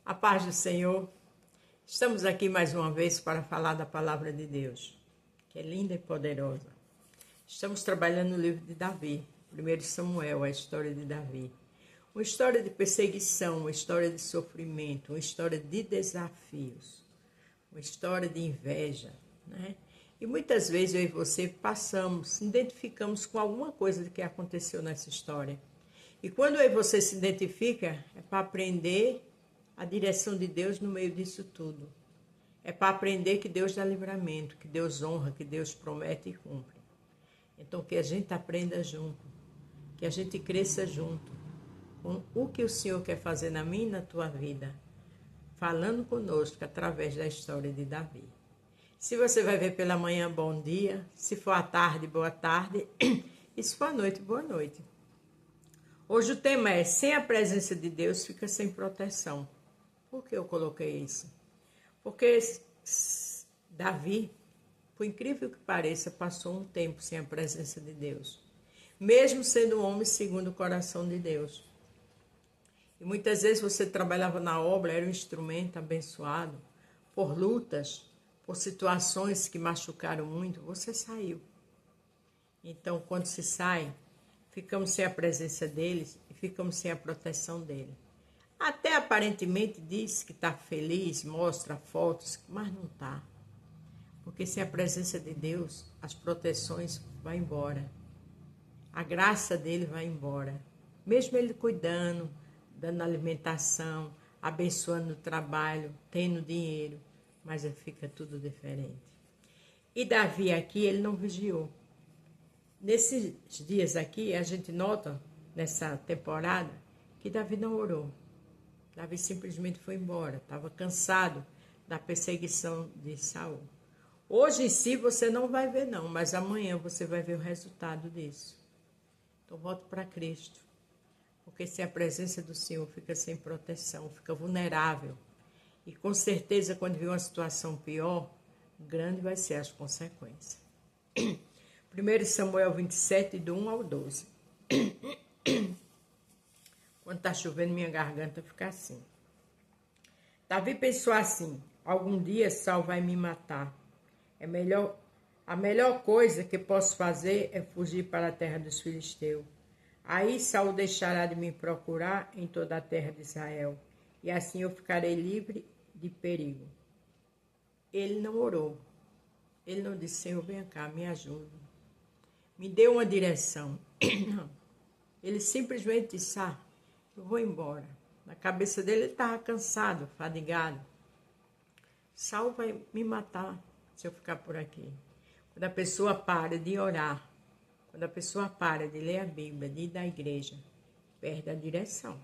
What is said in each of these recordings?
A paz do Senhor. Estamos aqui mais uma vez para falar da palavra de Deus, que é linda e poderosa. Estamos trabalhando no livro de Davi, 1 Samuel, a história de Davi. Uma história de perseguição, uma história de sofrimento, uma história de desafios, uma história de inveja, né? E muitas vezes eu e você passamos, identificamos com alguma coisa que aconteceu nessa história. E quando eu e você se identifica, é para aprender a direção de Deus no meio disso tudo. É para aprender que Deus dá livramento, que Deus honra, que Deus promete e cumpre. Então que a gente aprenda junto, que a gente cresça junto com o que o Senhor quer fazer na minha e na tua vida, falando conosco através da história de Davi. Se você vai ver pela manhã, bom dia. Se for à tarde, boa tarde. E se for à noite, boa noite. Hoje o tema é: sem a presença de Deus, fica sem proteção. Por que eu coloquei isso? Porque Davi, por incrível que pareça, passou um tempo sem a presença de Deus. Mesmo sendo um homem segundo o coração de Deus. E muitas vezes você trabalhava na obra, era um instrumento abençoado, por lutas, por situações que machucaram muito, você saiu. Então, quando se sai, ficamos sem a presença deles e ficamos sem a proteção dele. Até aparentemente diz que está feliz, mostra fotos, mas não está. Porque sem a presença de Deus, as proteções vão embora. A graça dele vai embora. Mesmo ele cuidando, dando alimentação, abençoando o trabalho, tendo dinheiro, mas fica tudo diferente. E Davi aqui, ele não vigiou. Nesses dias aqui, a gente nota, nessa temporada, que Davi não orou. Davi simplesmente foi embora, estava cansado da perseguição de Saul. Hoje em si você não vai ver não, mas amanhã você vai ver o resultado disso. Então volte para Cristo, porque sem a presença do Senhor fica sem proteção, fica vulnerável. E com certeza quando vir uma situação pior, grande vai ser as consequências. 1 Samuel 27, do 1 ao 12. Quando está chovendo, minha garganta fica assim. Davi pensou assim: algum dia Saul vai me matar. A melhor coisa que posso fazer é fugir para a terra dos filisteus. Aí Saul deixará de me procurar em toda a terra de Israel, e assim eu ficarei livre de perigo. Ele não orou. Ele não disse: Senhor, vem cá, me ajuda. Me dê uma direção. Não. Ele simplesmente disse: eu vou embora. Na cabeça dele ele estava cansado, fadigado. Saul vai me matar se eu ficar por aqui. Quando a pessoa para de orar, quando a pessoa para de ler a Bíblia, de ir à igreja, perde a direção.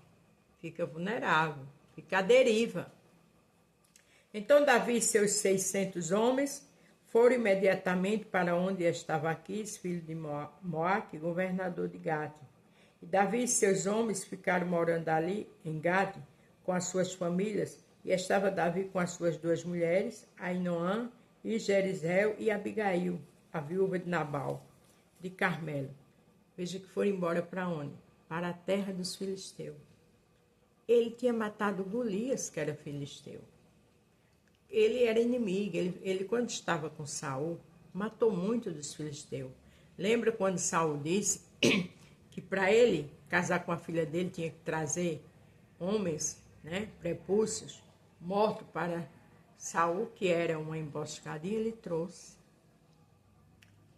Fica vulnerável, fica à deriva. Então Davi e seus 600 homens foram imediatamente para onde estava Aquis, filho de Moaque, governador de Gate. E Davi e seus homens ficaram morando ali, em Gate, com as suas famílias, e estava Davi com as suas duas mulheres, Ainoã e Jerizel e Abigail, a viúva de Nabal, de Carmelo. Veja que foram embora para onde? Para a terra dos filisteus. Ele tinha matado Golias, que era filisteu. Ele era inimigo, ele quando estava com Saul, matou muito dos filisteus. Lembra quando Saul disse que para ele casar com a filha dele tinha que trazer homens, né, prepúcios, mortos para Saul, que era uma emboscada, e ele trouxe.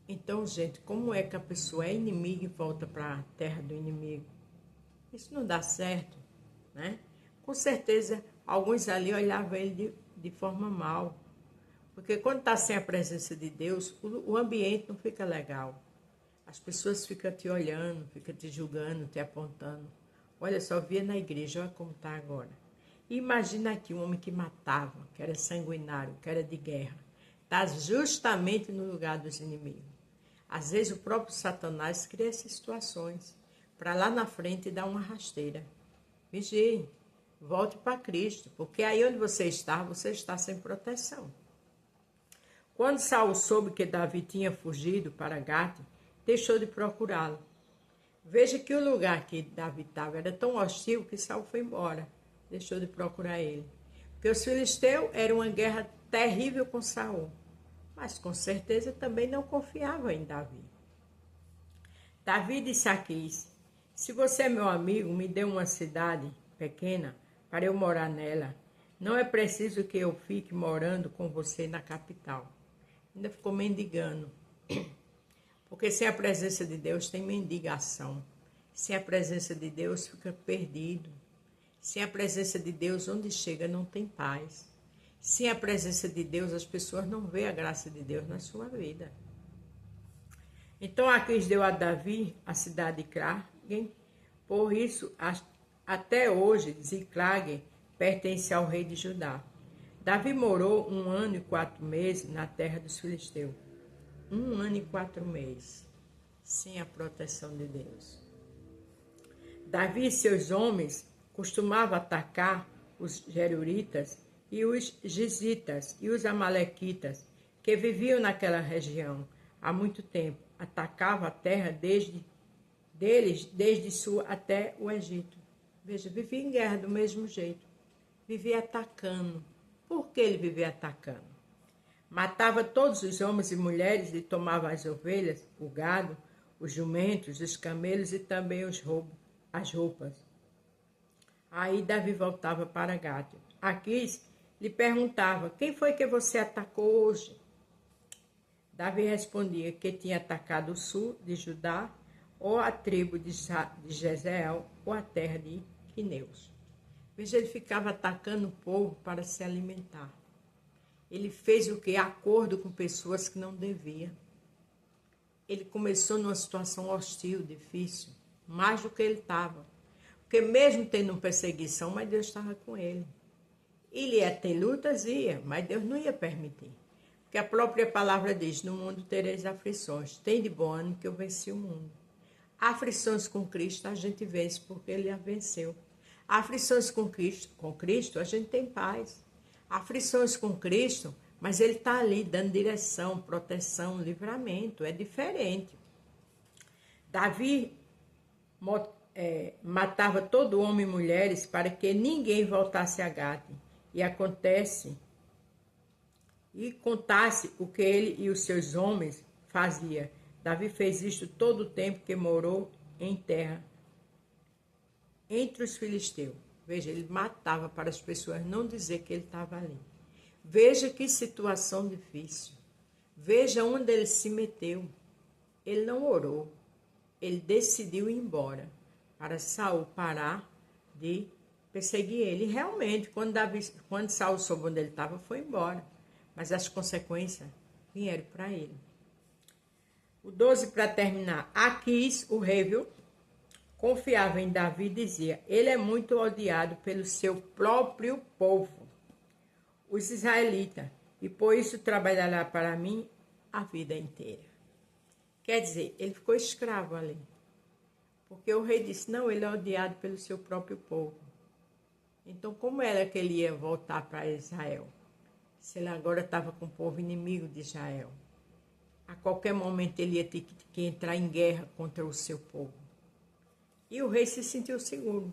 Então, gente, como é que a pessoa é inimiga e volta para a terra do inimigo? Isso não dá certo, né? Com certeza, alguns ali olhavam ele de forma mal, porque quando está sem a presença de Deus, o ambiente não fica legal. As pessoas ficam te olhando, ficam te julgando, te apontando. Olha, só via na igreja, olha como está agora. E imagina aqui um homem que matava, que era sanguinário, que era de guerra. Está justamente no lugar dos inimigos. Às vezes o próprio Satanás cria essas situações para lá na frente dar uma rasteira. Vigie, volte para Cristo, porque aí onde você está sem proteção. Quando Saul soube que Davi tinha fugido para Gate, deixou de procurá-lo. Veja que o lugar que Davi estava era tão hostil que Saul foi embora. deixou de procurar ele. Porque os filisteus eram uma guerra terrível com Saul, mas com certeza também não confiava em Davi. Davi disse a Aquis: se você é meu amigo, me dê uma cidade pequena para eu morar nela. Não é preciso que eu fique morando com você na capital. Ainda ficou mendigando. Porque sem a presença de Deus tem mendigação. Sem a presença de Deus fica perdido. Sem a presença de Deus, onde chega não tem paz. Sem a presença de Deus, as pessoas não veem a graça de Deus na sua vida. Então Aquis deu a Davi a cidade de Ziclag. Por isso, até hoje, Ziclag pertence ao rei de Judá. Davi morou 1 ano e 4 meses na terra dos filisteus. 1 ano e 4 meses, sem a proteção de Deus. Davi e seus homens costumavam atacar os Geruritas e os Gizitas e os Amalequitas, que viviam naquela região há muito tempo. Atacava a terra desde Sul até o Egito. Veja, vivia em guerra do mesmo jeito. Vivia atacando. Por que ele vivia atacando? Matava todos os homens e mulheres e tomava as ovelhas, o gado, os jumentos, os camelos e também as roupas. Aí Davi voltava para Gade. Aquis lhe perguntava: quem foi que você atacou hoje? Davi respondia que tinha atacado o sul de Judá, ou a tribo de Jezreel, ou a terra de Quineus. Veja, ele ficava atacando o povo para se alimentar. Ele fez o que? Acordo com pessoas que não devia. Ele começou numa situação hostil, difícil, mais do que ele estava. Porque mesmo tendo perseguição, mas Deus estava com ele. Ele ia ter lutas, mas Deus não ia permitir. Porque a própria palavra diz: no mundo tereis aflições, tem de bom ânimo que eu venci o mundo. Aflições com Cristo a gente vence porque ele a venceu. Aflições com Cristo a gente tem paz. Aflições com Cristo, mas ele está ali dando direção, proteção, livramento, é diferente. Davi matava todo homem e mulheres para que ninguém voltasse a Gade. E contasse o que ele e os seus homens faziam. Davi fez isto todo o tempo que morou em terra entre os filisteus. Veja, ele matava para as pessoas não dizer que ele estava ali. Veja que situação difícil. Veja onde ele se meteu. Ele não orou. Ele decidiu ir embora para Saul parar de perseguir ele. E realmente, quando Saul soube onde ele estava, foi embora. Mas as consequências vieram para ele. O 12 para terminar. Aquis, o rei, confiava em Davi e dizia: ele é muito odiado pelo seu próprio povo, os israelitas, e por isso trabalhará para mim a vida inteira. Quer dizer, ele ficou escravo ali. Porque o rei disse: não, ele é odiado pelo seu próprio povo. Então, como era que ele ia voltar para Israel? Se ele agora estava com o povo inimigo de Israel. A qualquer momento ele ia ter que entrar em guerra contra o seu povo. E o rei se sentiu seguro.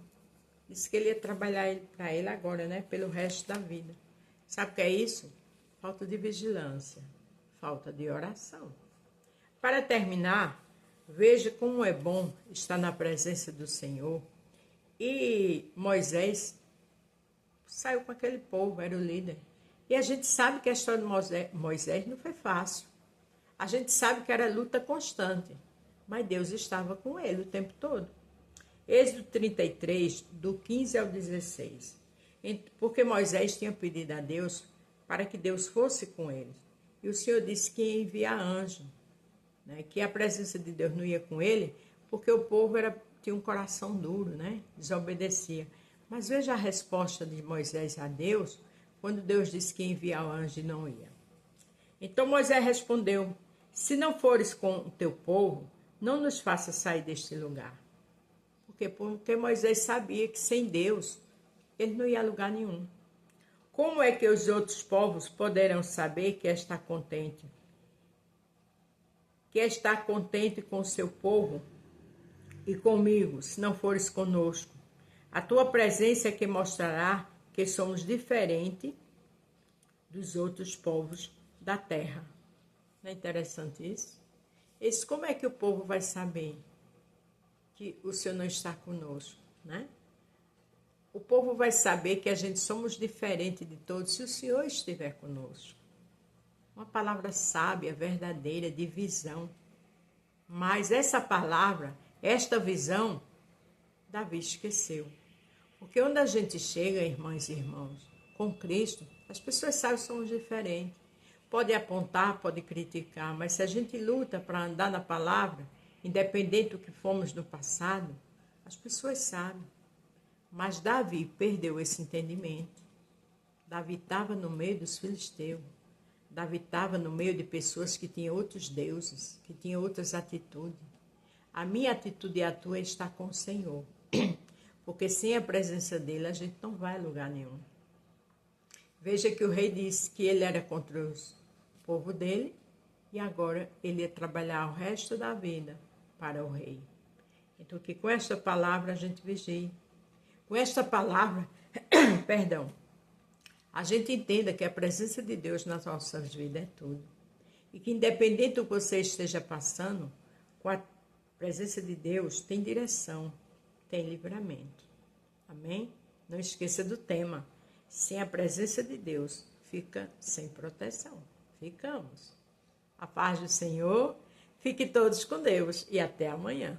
Disse que ele ia trabalhar para ele agora, pelo resto da vida. Sabe o que é isso? Falta de vigilância, falta de oração. Para terminar, veja como é bom estar na presença do Senhor. E Moisés saiu com aquele povo, era o líder. E a gente sabe que a história de Moisés não foi fácil. A gente sabe que era luta constante, mas Deus estava com ele o tempo todo. Êxodo 33, do 15 ao 16. Porque Moisés tinha pedido a Deus para que Deus fosse com eles. E o Senhor disse que ia enviar anjo, que a presença de Deus não ia com ele, porque o povo tinha um coração duro, desobedecia. Mas veja a resposta de Moisés a Deus, quando Deus disse que ia enviar o anjo e não ia. Então Moisés respondeu: se não fores com o teu povo, não nos faça sair deste lugar. Porque Moisés sabia que sem Deus ele não ia a lugar nenhum. Como é que os outros povos poderão saber que está contente? Que está contente com o seu povo e comigo, se não fores conosco? A tua presença é que mostrará que somos diferentes dos outros povos da terra. Não é interessante isso? Como é que o povo vai saber que o Senhor não está conosco, né? O povo vai saber que a gente somos diferentes de todos se o Senhor estiver conosco. Uma palavra sábia, verdadeira, de visão. Mas essa palavra, esta visão, Davi esqueceu. Porque onde a gente chega, irmãs e irmãos, com Cristo, as pessoas sabem que somos diferentes. Pode apontar, pode criticar, mas se a gente luta para andar na palavra, independente do que fomos no passado, as pessoas sabem. Mas Davi perdeu esse entendimento. Davi estava no meio dos filisteus. Davi estava no meio de pessoas que tinham outros deuses, que tinham outras atitudes. A minha atitude e a tua está com o Senhor. Porque sem a presença dele, a gente não vai a lugar nenhum. Veja que o rei disse que ele era contra o povo dele e agora ele ia trabalhar o resto da vida para o rei. Então, que com esta palavra a gente vigie. Com esta palavra, perdão, a gente entenda que a presença de Deus nas nossas vidas é tudo. E que independente do que você esteja passando, com a presença de Deus tem direção, tem livramento. Amém? Não esqueça do tema. Sem a presença de Deus, fica sem proteção. Ficamos. A paz do Senhor. Fique todos com Deus e até amanhã.